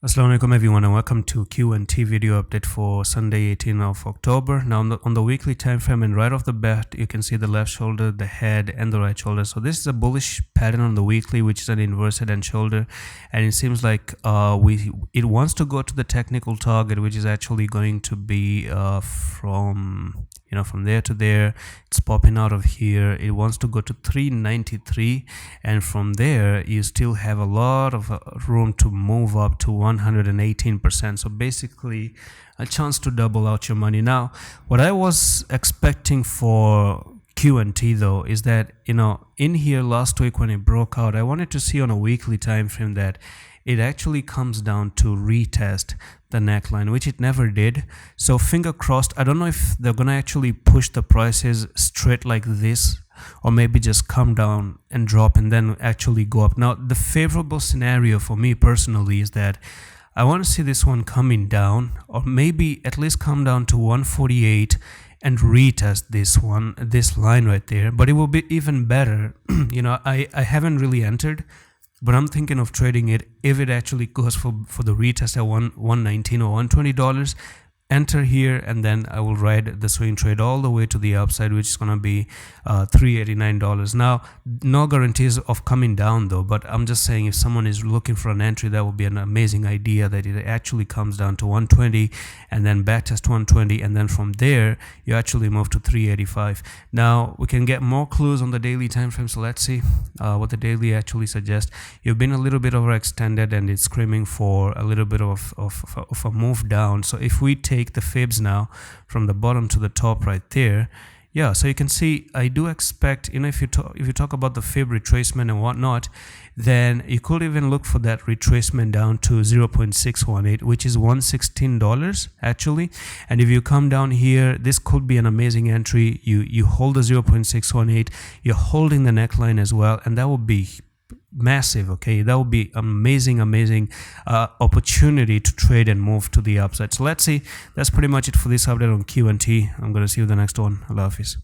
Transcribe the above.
Assalamualaikum everyone and welcome to Q&T video update for Sunday 18th of October. Now on the weekly time frame, and right off the bat you can see the left shoulder, the head and the right shoulder. So this is a bullish pattern on the weekly, which is an inverse head and shoulder, and it seems like it wants to go to the technical target, which is actually going to be from there to there. It's popping out of here. It wants to go to 393, and from there you still have a lot of room to move up to 118%. So basically a chance to double out your money. Now what I was expecting for Q&T though is that in here last week when it broke out, I wanted to see on a weekly time frame that it actually comes down to retest the neckline, which it never did. So finger crossed. I don't know if they're gonna actually push the prices straight like this, or maybe just come down and drop and then actually go up. Now the favorable scenario for me personally is that I want to see this one coming down, or maybe at least come down to 148 and retest this line right there. But it will be even better. I haven't really entered, but I'm thinking of trading it if it actually goes for the retest at $119 or $120. Enter here, and then I will ride the swing trade all the way to the upside, which is gonna be $389. Now no guarantees of coming down though, but I'm just saying if someone is looking for an entry, that would be an amazing idea, that it actually comes down to 120 and then backtest 120, and then from there you actually move to 385. Now we can get more clues on the daily time frame, so let's see what the daily actually suggests. You've been a little bit overextended and it's screaming for a little bit of a move down. So if we take the fibs now from the bottom to the top right there, yeah, so you can see I do expect, if you talk about the fib retracement and whatnot, then you could even look for that retracement down to 0.618, which is $116 actually. And if you come down here, this could be an amazing entry. You hold the 0.618, you're holding the neckline as well, and that would be massive. Okay, that would be amazing opportunity to trade and move to the upside. So let's see. That's pretty much it for this update on Q&T. I'm gonna see you in the next one. Allah Hafiz.